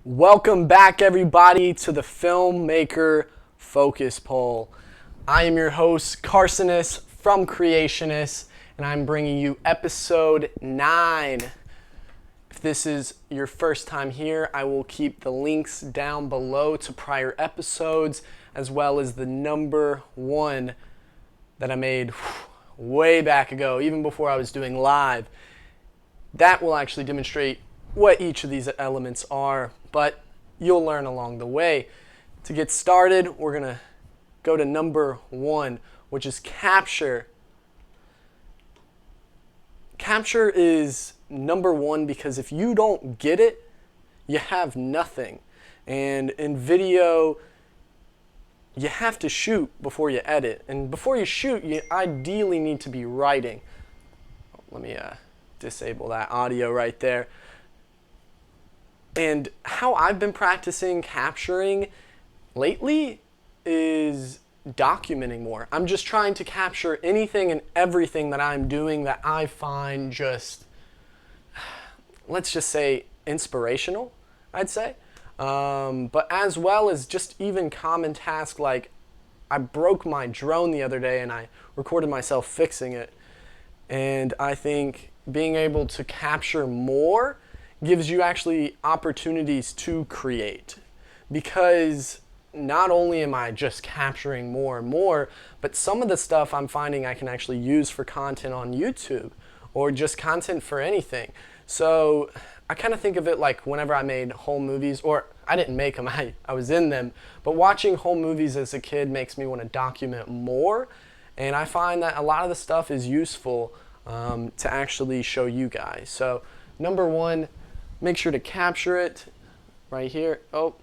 Welcome back, everybody, to the Filmmaker Focus Poll. I am your host, Carsonus from Creationist, and I'm bringing you episode 9. If this is your first time here, I will keep the links down below to prior episodes, as well as the number 1 that I made way back ago, even before I was doing live. That will actually demonstrate what each of these elements are, but you'll learn along the way. To get started, we're going to go to number 1, which is capture. Capture is number 1 because if you don't get it, you have nothing. And in video, you have to shoot before you edit. And before you shoot, you ideally need to be writing. Let me disable that audio right there. And how I've been practicing capturing lately is documenting more. I'm just trying to capture anything and everything that I'm doing that I find just, let's just say, inspirational, I'd say. But as well as just even common tasks like I broke my drone the other day and I recorded myself fixing it. And I think being able to capture more gives you actually opportunities to create, because not only am I just capturing more and more, but some of the stuff I'm finding I can actually use for content on YouTube or just content for anything. So I kind of think of it like whenever I made home movies, or I didn't make them, I was in them, but watching home movies as a kid makes me want to document more, and I find that a lot of the stuff is useful to actually show you guys. So number 1, make sure to capture it right here. Oh,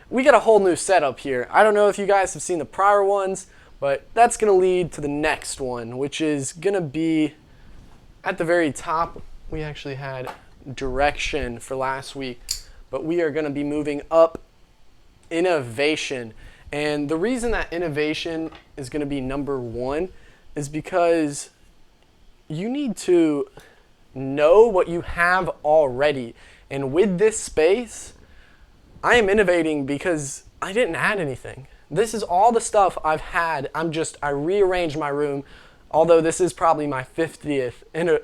we got a whole new setup here. I don't know if you guys have seen the prior ones, but that's going to lead to the next one, which is going to be at the very top. We actually had direction for last week, but we are going to be moving up innovation. And the reason that innovation is going to be number 1 is because you need to know what you have already. And with this space, I am innovating because I didn't add anything. This is all the stuff I've had. I rearranged my room, although this is probably my 50th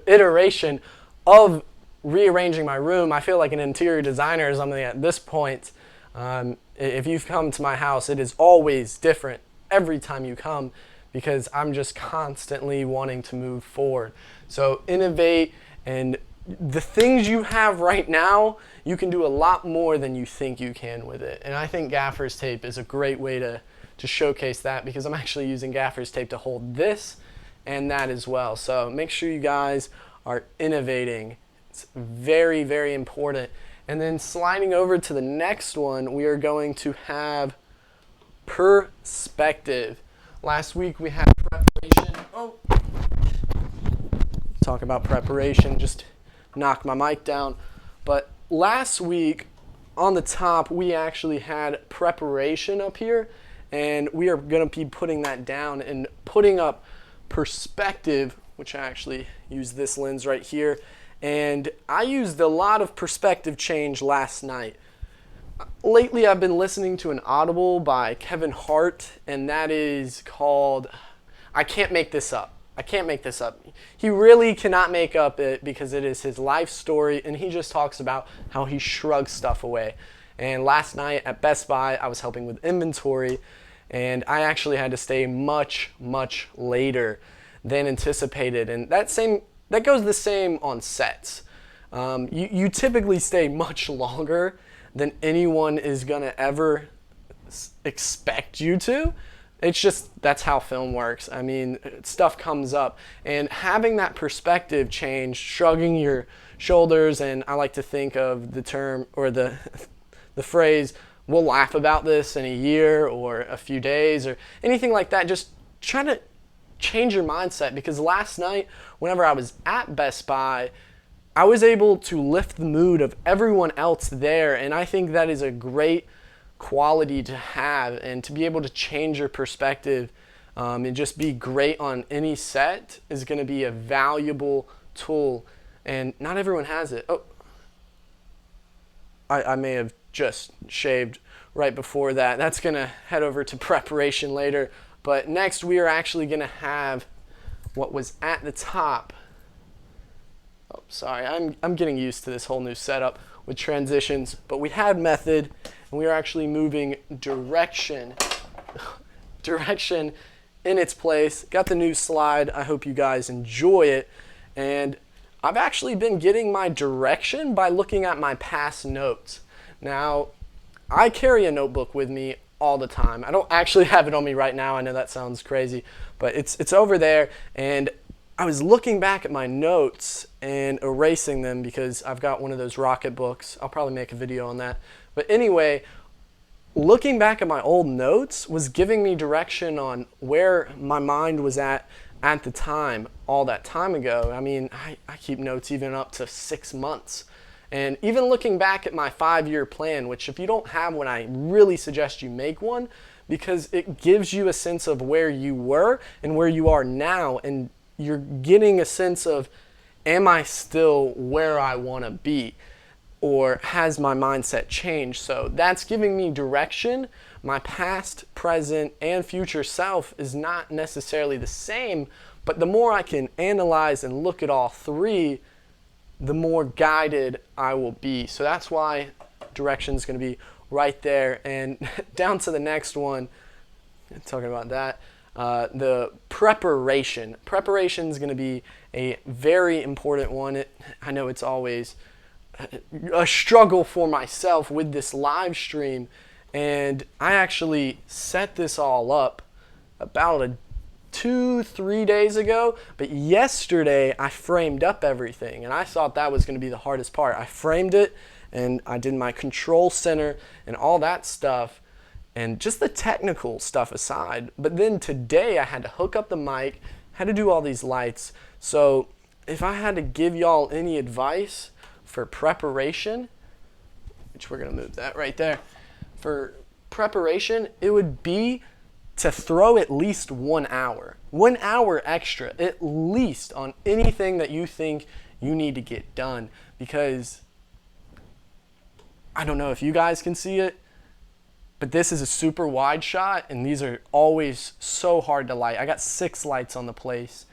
iteration of rearranging my room. I feel like an interior designer or something at this point. If you've come to my house, it is always different every time you come, because I'm just constantly wanting to move forward. So innovate, and the things you have right now, you can do a lot more than you think you can with it. And I think gaffer's tape is a great way to showcase that, because I'm actually using gaffer's tape to hold this and that as well. So make sure you guys are innovating. It's very, very important. And then sliding over to the next one, we are going to have perspective. Last week we had preparation. Talk about preparation, just knocked my mic down. But last week on the top, we actually had preparation up here, and we are going to be putting that down and putting up perspective, which I actually use this lens right here. And I used a lot of perspective change last night. Lately, I've been listening to an Audible by Kevin Hart, and that is called I Can't Make This Up. I can't make this up. He really cannot make up it, because it is his life story, and he just talks about how he shrugs stuff away. And last night at Best Buy, I was helping with inventory, and I actually had to stay much, much later than anticipated. And that goes the same on sets. You typically stay much longer than anyone is going to ever expect you to. It's just, that's how film works. I mean, stuff comes up. And having that perspective change, shrugging your shoulders, and I like to think of the term, or the phrase, we'll laugh about this in a year or a few days or anything like that. Just try to change your mindset, because last night, whenever I was at Best Buy, I was able to lift the mood of everyone else there, and I think that is a great quality to have, and to be able to change your perspective and just be great on any set is going to be a valuable tool, and not everyone has it. I may have just shaved right before that. That's going to head over to preparation later. But next we are actually going to have what was at the top. Oh, sorry, I'm getting used to this whole new setup with transitions. But we had method, and we are actually moving direction in its place. Got the new slide. I hope you guys enjoy it. And I've actually been getting my direction by looking at my past notes. Now, I carry a notebook with me all the time. I don't actually have it on me right now. I know that sounds crazy, but it's over there. And I was looking back at my notes and erasing them because I've got one of those rocket books. I'll probably make a video on that. But anyway, looking back at my old notes was giving me direction on where my mind was at the time, all that time ago. I mean, I keep notes even up to 6 months. And even looking back at my 5-year plan, which if you don't have one, I really suggest you make one, because it gives you a sense of where you were and where you are now. And you're getting a sense of, am I still where I want to be? Or has my mindset changed? So that's giving me direction. My past, present, and future self is not necessarily the same, but the more I can analyze and look at all three, the more guided I will be. So that's why direction is going to be right there. And down to the next one, talking about that, the preparation. Preparation is going to be a very important one. I know it's always a struggle for myself with this live stream, and I actually set this all up about 2-3 days ago, but yesterday I framed up everything, and I thought that was going to be the hardest part. I framed it, and I did my control center and all that stuff, and just the technical stuff aside. But then today I had to hook up the mic, had to do all these lights. So if I had to give y'all any advice for preparation, which we're going to move that right there, for preparation, it would be to throw at least 1 hour. 1 hour extra, at least, on anything that you think you need to get done. Because I don't know if you guys can see it, but this is a super wide shot, and these are always so hard to light. I got 6 lights on the place,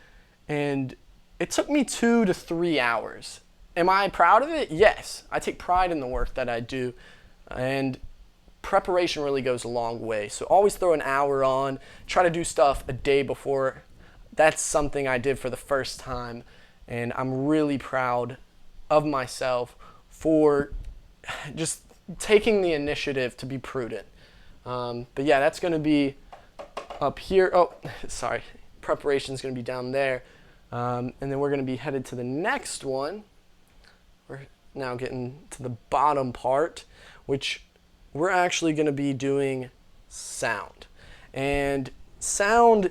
and it took me 2 to 3 hours. Am I proud of it? Yes. I take pride in the work that I do, and preparation really goes a long way. So always throw an hour on. Try to do stuff a day before. That's something I did for the first time, and I'm really proud of myself for just taking the initiative to be prudent. But yeah, that's going to be up here. Oh, sorry. Preparation is going to be down there. And then we're going to be headed to the next one. We're now getting to the bottom part, which we're actually going to be doing sound. And sound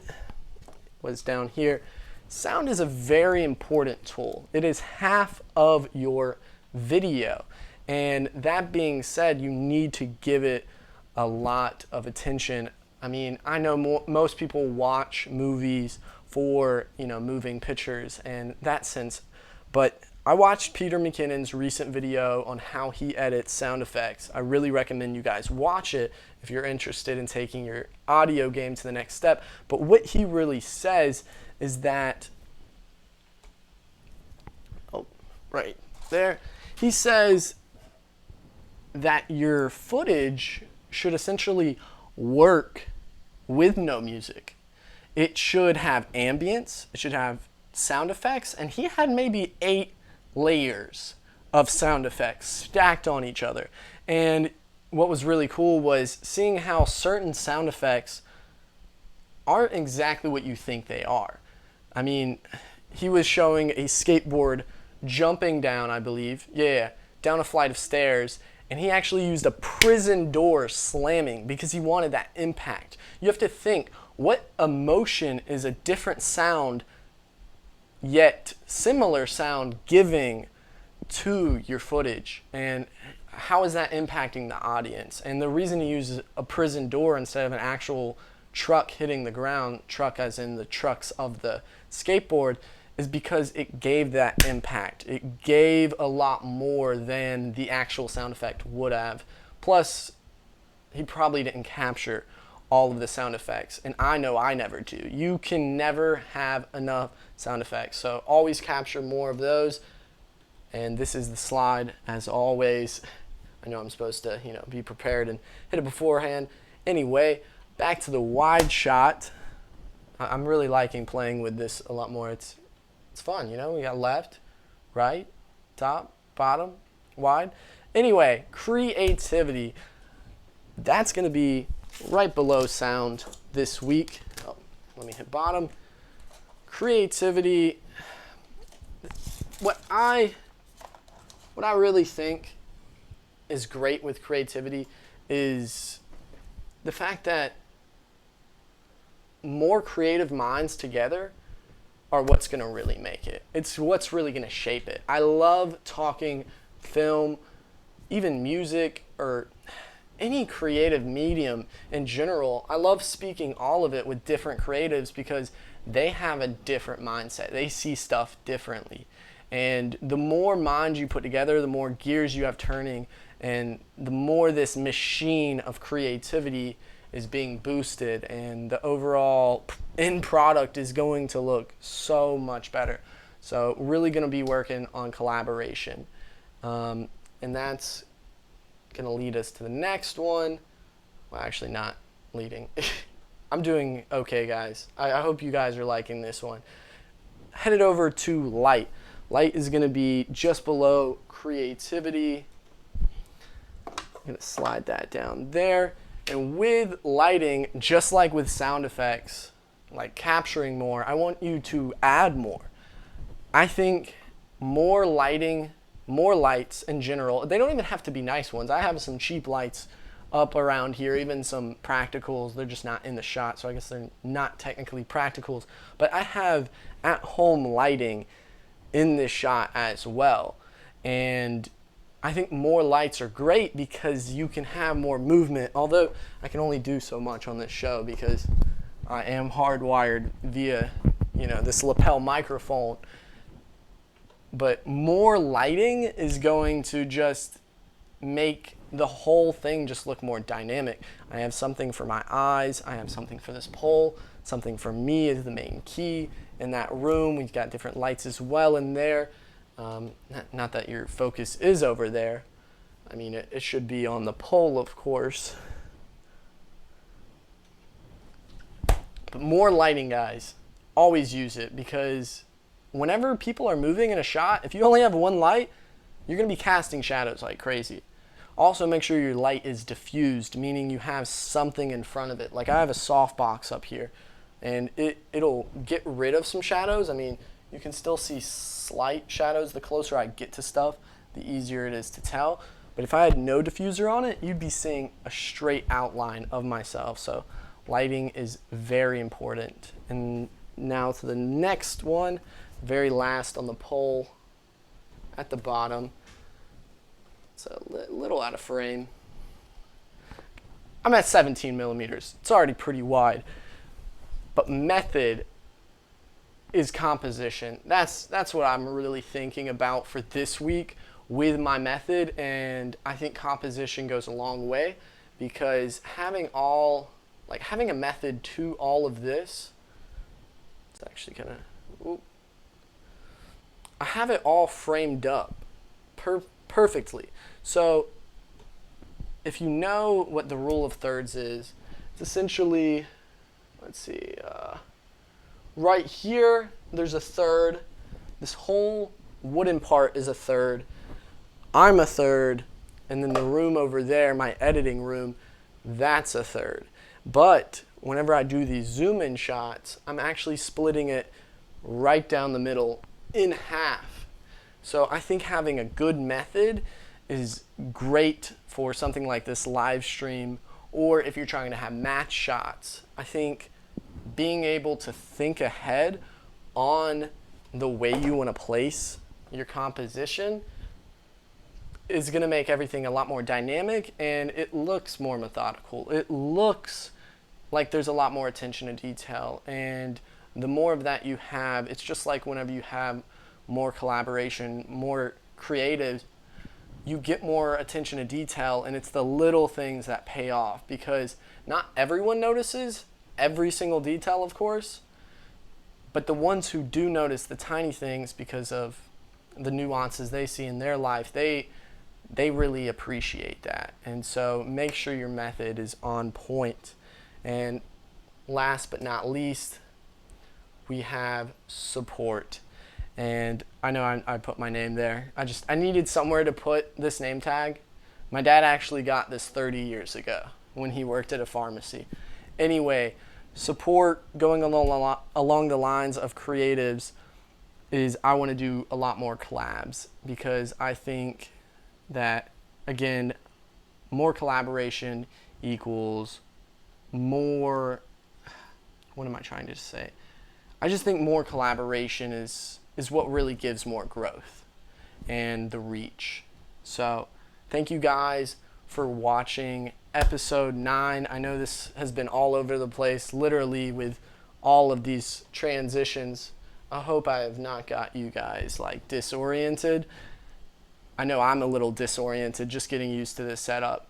was down here. Sound is a very important tool. It is half of your video. And that being said, you need to give it a lot of attention. I mean, I know most people watch movies for, moving pictures and that sense, but I watched Peter McKinnon's recent video on how he edits sound effects. I really recommend you guys watch it if you're interested in taking your audio game to the next step. But what he really says is that, right there, he says that your footage should essentially work with no music. It should have ambience, it should have sound effects, and he had maybe 8 layers of sound effects stacked on each other. And what was really cool was seeing how certain sound effects aren't exactly what you think they are. I mean, he was showing a skateboard jumping down, I believe, down a flight of stairs, and he actually used a prison door slamming because he wanted that impact. You have to think, what emotion is a different sound yet similar sound giving to your footage, and how is that impacting the audience? And the reason he uses a prison door instead of an actual truck hitting the ground, truck as in the trucks of the skateboard, is because it gave that impact. It gave a lot more than the actual sound effect would have. Plus, he probably didn't capture all of the sound effects, and I know I never do. You can never have enough sound effects, so always capture more of those. And this is the slide, as always. I know I'm supposed to, be prepared and hit it beforehand. Anyway, back to the wide shot. I'm really liking playing with this a lot more. It's fun, we got left, right, top, bottom, wide. Anyway, creativity. That's going to be right below sound this week. Oh, let me hit bottom. Creativity. What I really think is great with creativity is the fact that more creative minds together are what's going to really make it. It's what's really going to shape it. I love talking film, even music, or any creative medium in general. I love speaking all of it with different creatives because they have a different mindset. They see stuff differently. And the more minds you put together, the more gears you have turning, and the more this machine of creativity is being boosted, and the overall end product is going to look so much better. So really going to be working on collaboration. And that's going to lead us to the next one. Well, actually not leading. I'm doing okay, guys. I hope you guys are liking this one. Headed over to light. Light is going to be just below creativity. I'm going to slide that down there. And with lighting, just like with sound effects, like capturing more, I want you to add more. I think more lighting, more lights in general. They don't even have to be nice ones. I have some cheap lights up around here, even some practicals. They're just not in the shot, so I guess they're not technically practicals. But I have at-home lighting in this shot as well. And I think more lights are great because you can have more movement, although I can only do so much on this show because I am hardwired via, this lapel microphone. But more lighting is going to just make the whole thing just look more dynamic. I have something for my eyes. I have something for this pole. Something for me as the main key. In that room, we've got different lights as well in there. Not that your focus is over there. I mean, it should be on the pole, of course. But more lighting, guys. Always use it, because whenever people are moving in a shot, if you only have one light, you're going to be casting shadows like crazy. Also, make sure your light is diffused, meaning you have something in front of it. Like I have a softbox up here, and it'll get rid of some shadows. I mean, you can still see slight shadows. The closer I get to stuff, the easier it is to tell. But if I had no diffuser on it, you'd be seeing a straight outline of myself. So lighting is very important. And now to the next one, very last on the pole at the bottom. It's a little out of frame. I'm at 17 millimeters. It's already pretty wide. But method is composition. That's what I'm really thinking about for this week with my method, and I think composition goes a long way, because having a method to all of this, it's actually kind of, I have it all framed up perfectly. So if you know what the rule of thirds is, it's essentially, let's see, right here, there's a third. This whole wooden part is a third. I'm a third. And then the room over there, my editing room, that's a third. But whenever I do these zoom in shots, I'm actually splitting it right down the middle in half. So I think having a good method is great for something like this live stream, or if you're trying to have match shots. I think being able to think ahead on the way you want to place your composition is going to make everything a lot more dynamic, and it looks more methodical. It looks like there's a lot more attention to detail, and the more of that you have, it's just like whenever you have more collaboration, more creative, you get more attention to detail, and it's the little things that pay off, because not everyone notices every single detail, of course, but the ones who do notice the tiny things because of the nuances they see in their life, they really appreciate that. And so make sure your method is on point. And last but not least, we have support. And I know I put my name there. I needed somewhere to put this name tag. My dad actually got this 30 years ago when he worked at a pharmacy. Anyway, support going along the lines of creatives is I want to do a lot more collabs, because I think that, again, more collaboration equals more, what am I trying to say? I just think more collaboration is what really gives more growth and the reach. So thank you guys for watching episode 9. I know this has been all over the place, literally, with all of these transitions. I hope I have not got you guys like disoriented. I know I'm a little disoriented just getting used to this setup.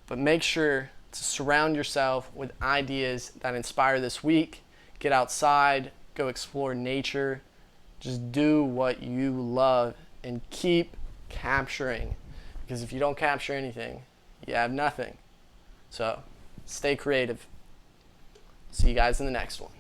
But make sure to surround yourself with ideas that inspire this week. Get outside, go explore nature, just do what you love, and keep capturing. Because if you don't capture anything, you have nothing. So stay creative. See you guys in the next one.